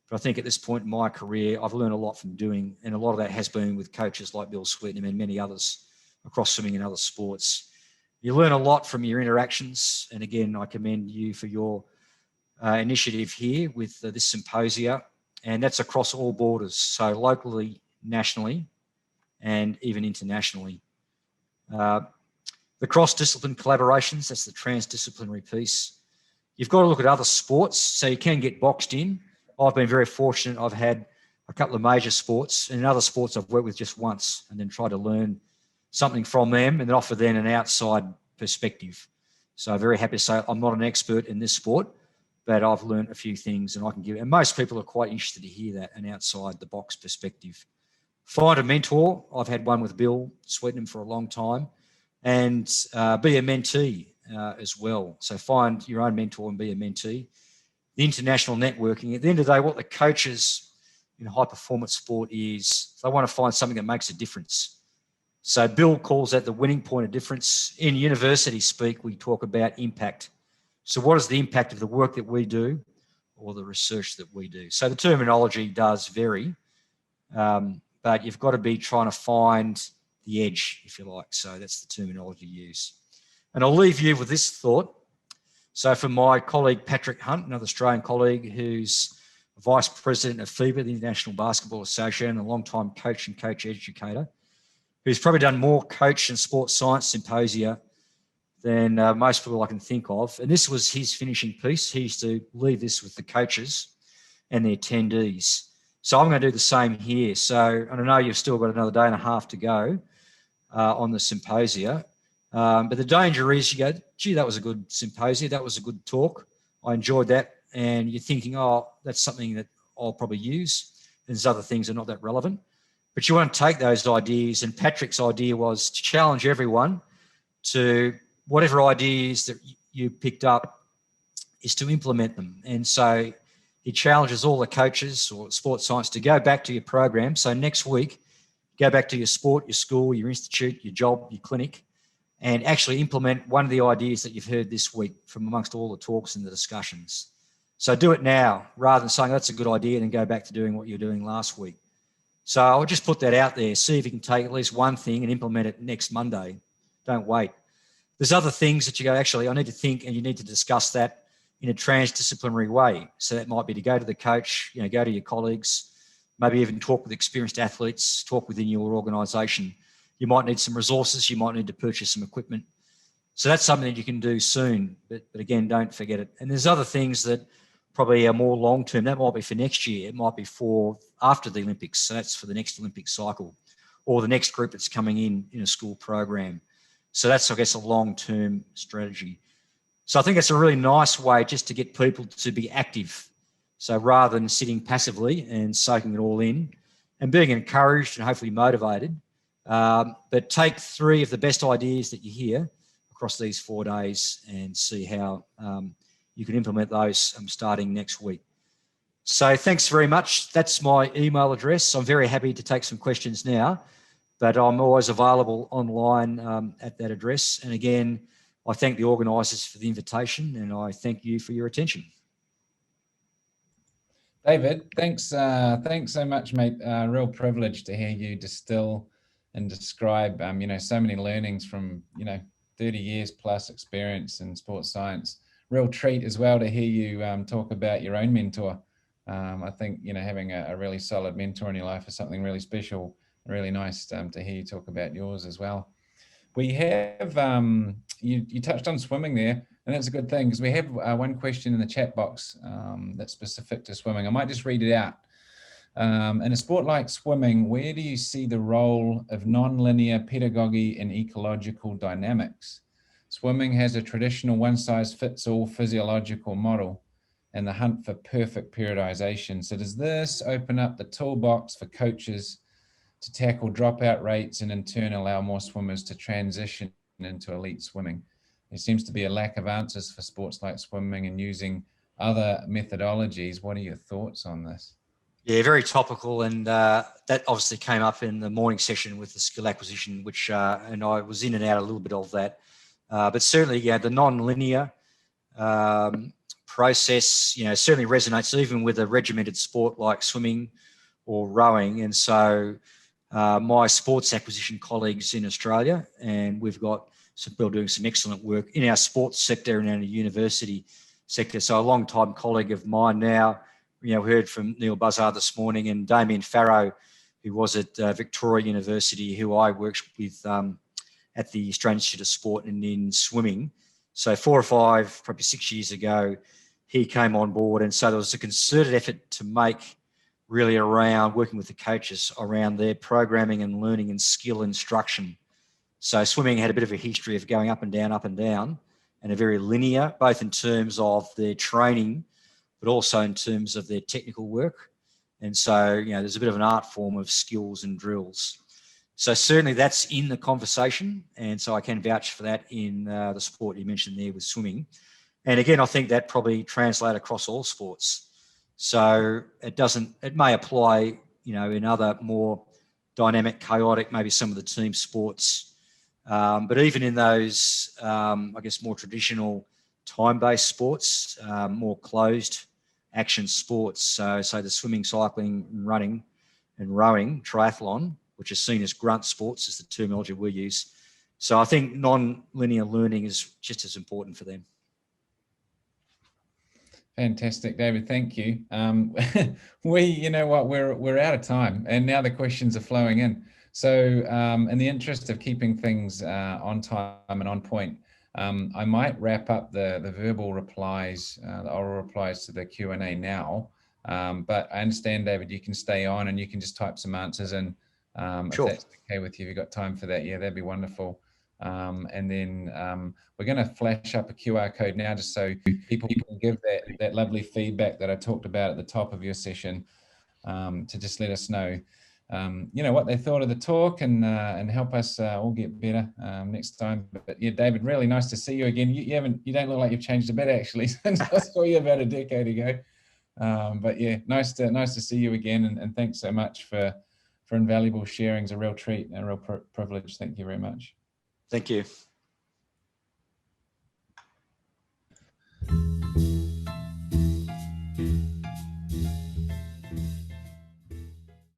Speaker 2: but I think at this point in my career, I've learned a lot from doing, and a lot of that has been with coaches like Bill Sweetnam and many others across swimming and other sports. You learn a lot from your interactions. And again, I commend you for your initiative here with this symposia, and that's across all borders, so locally, nationally, and even internationally. The cross-discipline collaborations, that's the transdisciplinary piece. You've got to look at other sports, so you can get boxed in. I've been very fortunate. I've had a couple of major sports, and in other sports I've worked with just once and then tried to learn something from them and then offer them an outside perspective. So I'm very happy to say I'm not an expert in this sport, but I've learned a few things and I can give, and most people are quite interested to hear that, an outside the box perspective. Find a mentor. I've had one with Bill Sweetnam for a long time. and be a mentee as well. So find your own mentor and be a mentee. The international networking. At the end of the day, what the coaches in high performance sport is, they want to find something that makes a difference. So Bill calls that the winning point of difference. In university speak, we talk about impact. So what is the impact of the work that we do or the research that we do? So the terminology does vary, but you've got to be trying to find the edge, if you like. So that's the terminology used. And I'll leave you with this thought. So from my colleague, Patrick Hunt, another Australian colleague who's Vice President of FIBA, the International Basketball Association, a long-time coach and coach educator, who's probably done more coach and sports science symposia than most people I can think of. And this was his finishing piece. He used to leave this with the coaches and the attendees. So I'm going to do the same here. So, and I know you've still got another day and a half to go on the symposia. But the danger is you go, gee, that was a good symposia. That was a good talk. I enjoyed that. And you're thinking, oh, that's something that I'll probably use. There's other things that are not that relevant. But you want to take those ideas. And Patrick's idea was to challenge everyone to whatever ideas that you picked up is to implement them. And so he challenges all the coaches or sports science to go back to your program. So next week, go back to your sport, your school, your institute, your job, your clinic, and actually implement one of the ideas that you've heard this week from amongst all the talks and the discussions. So do it now rather than saying that's a good idea and then go back to doing what you were doing last week. So I'll just put that out there. See if you can take at least one thing and implement it next Monday. Don't wait. There's other things that you go, actually, I need to think, and you need to discuss that in a transdisciplinary way. So that might be to go to the coach, go to your colleagues, maybe even talk with experienced athletes, talk within your organisation. You might need some resources. You might need to purchase some equipment. So that's something that you can do soon. But again, don't forget it. And there's other things that probably are more long-term. That might be for next year. It might be for after the Olympics. So that's for the next Olympic cycle or the next group that's coming in a school program. So that's, I guess, a long-term strategy. So I think it's a really nice way just to get people to be active. So rather than sitting passively and soaking it all in and being encouraged and hopefully motivated, but take 3 of the best ideas that you hear across these 4 days and see how you can implement those starting next week. So thanks very much. That's my email address. I'm very happy to take some questions now, but I'm always available online at that address. And again, I thank the organisers for the invitation and I thank you for your attention.
Speaker 1: David, thanks so much, mate. Real privilege to hear you distill and describe, so many learnings from, 30 years plus experience in sports science. Real treat as well to hear you talk about your own mentor. I think, having a really solid mentor in your life is something really special. Really nice to hear you talk about yours as well. We have, you touched on swimming there, and that's a good thing because we have one question in the chat box that's specific to swimming. I might just read it out. In a sport like swimming, where do you see the role of nonlinear pedagogy in ecological dynamics? Swimming has a traditional one-size-fits-all physiological model and the hunt for perfect periodization. So does this open up the toolbox for coaches to tackle dropout rates and in turn allow more swimmers to transition into elite swimming? There seems to be a lack of answers for sports like swimming and using other methodologies. What are your thoughts on this?
Speaker 2: Yeah, very topical, and that obviously came up in the morning session with the skill acquisition, which and I was in and out a little bit of that. But certainly, the non-linear process, certainly resonates even with a regimented sport like swimming or rowing. And so my sports acquisition colleagues in Australia, and we've got some people doing some excellent work in our sports sector and in the university sector. So a long-time colleague of mine now, we heard from Neil Buzzard this morning and Damien Farrow, who was at Victoria University, who I worked with at the Australian Institute of Sport and in swimming. So 4 or 5, probably 6 years ago, he came on board. And so there was a concerted effort to make really around working with the coaches around their programming and learning and skill instruction. So swimming had a bit of a history of going up and down, and a very linear, both in terms of their training, but also in terms of their technical work. And so, there's a bit of an art form of skills and drills. So certainly that's in the conversation, and so I can vouch for that in the sport you mentioned there with swimming. And again, I think that probably translates across all sports. So it may apply, in other more dynamic, chaotic, maybe some of the team sports. But even in those, I guess, more traditional time-based sports, more closed action sports, so the swimming, cycling, running and rowing, triathlon, which is seen as grunt sports, is the terminology we use. So I think non-linear learning is just as important for them.
Speaker 1: Fantastic, David. Thank you. You know what, we're out of time, and now the questions are flowing in. So, in the interest of keeping things on time and on point, I might wrap up the verbal replies, the oral replies to the Q&A now. But I understand, David, you can stay on and you can just type some answers in.
Speaker 2: Sure.
Speaker 1: If that's okay with you, if you've got time for that, yeah, that'd be wonderful. And then we're going to flash up a QR code now, just so people can give that lovely feedback that I talked about at the top of your session, to just let us know, what they thought of the talk, and help us all get better next time. But yeah, David, really nice to see you again. You don't look like you've changed a bit actually since I saw you about a decade ago. But yeah, nice to see you again, and thanks so much for invaluable sharing. It's a real treat and a real privilege. Thank you very much.
Speaker 2: Thank you.